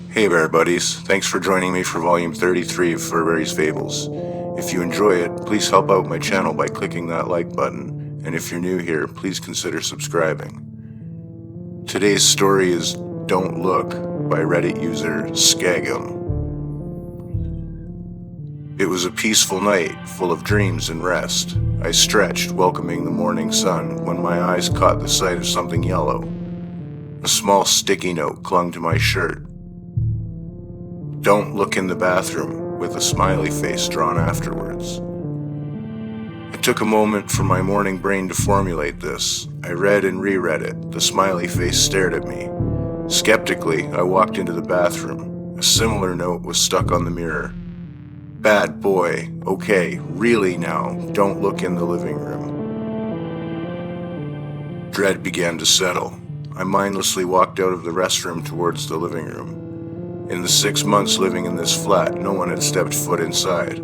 Hey there, buddies. Thanks for joining me for volume 33 of Furberries Fables. If you enjoy it, please help out my channel by clicking that like button, and if you're new here, please consider subscribing. Today's story is Don't Look by Reddit user Skagemm. It was a peaceful night, full of dreams and rest. I stretched, welcoming the morning sun, when my eyes caught the sight of something yellow. A small sticky note clung to my shirt. Don't look in the bathroom, with a smiley face drawn afterwards. It took a moment for my morning brain to formulate this. I read and reread it. The smiley face stared at me. Skeptically, I walked into the bathroom. A similar note was stuck on the mirror. Bad boy. Okay, really now, don't look in the living room. Dread began to settle. I mindlessly walked out of the restroom towards the living room. In the 6 months living in this flat, no one had stepped foot inside.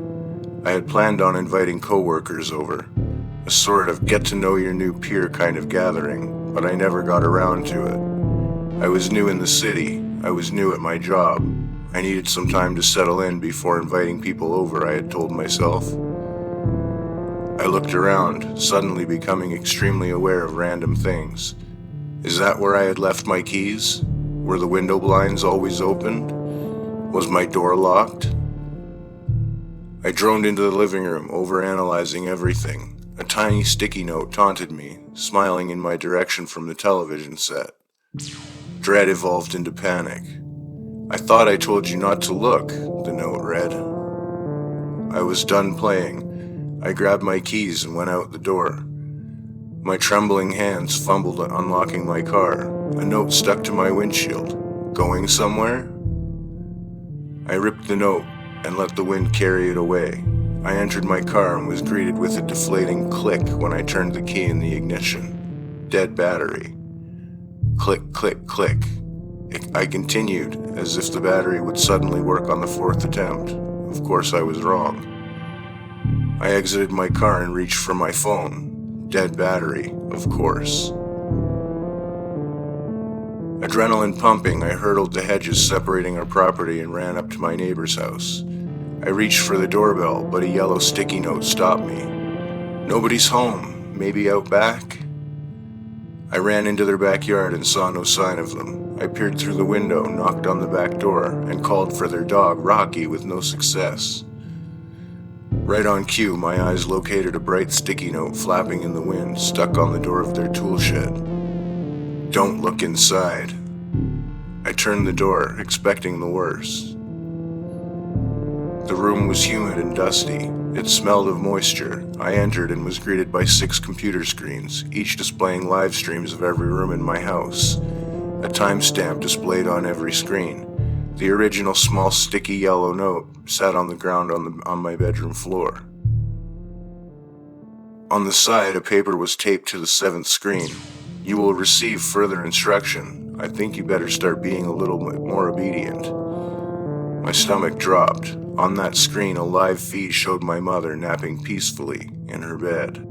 I had planned on inviting co-workers over, a sort of get-to-know-your-new-peer kind of gathering, but I never got around to it. I was new in the city. I was new at my job. I needed some time to settle in before inviting people over, I had told myself. I looked around, suddenly becoming extremely aware of random things. Is that where I had left my keys? Were the window blinds always opened? Was my door locked? I droned into the living room, overanalyzing everything. A tiny sticky note taunted me, smiling in my direction from the television set. Dread evolved into panic. I thought I told you not to look, the note read. I was done playing. I grabbed my keys and went out the door. My trembling hands fumbled unlocking my car. A note stuck to my windshield. Going somewhere? I ripped the note and let the wind carry it away. I entered my car and was greeted with a deflating click when I turned the key in the ignition. Dead battery. Click, click, click. I continued, as if the battery would suddenly work on the 4th attempt. Of course, I was wrong. I exited my car and reached for my phone. Dead battery, of course. Adrenaline pumping, I hurdled the hedges separating our property and ran up to my neighbor's house. I reached for the doorbell, but a yellow sticky note stopped me. Nobody's home, maybe out back? I ran into their backyard and saw no sign of them. I peered through the window, knocked on the back door, and called for their dog, Rocky, with no success. Right on cue, my eyes located a bright sticky note flapping in the wind, stuck on the door of their tool shed. Don't look inside. I turned the door, expecting the worst. The room was humid and dusty. It smelled of moisture. I entered and was greeted by 6 computer screens, each displaying live streams of every room in my house. A timestamp displayed on every screen. The original small sticky yellow note sat on the ground on my bedroom floor. On the side, a paper was taped to the 7th screen. You will receive further instruction. I think you better start being a little bit more obedient. My stomach dropped. On that screen, a live feed showed my mother napping peacefully in her bed.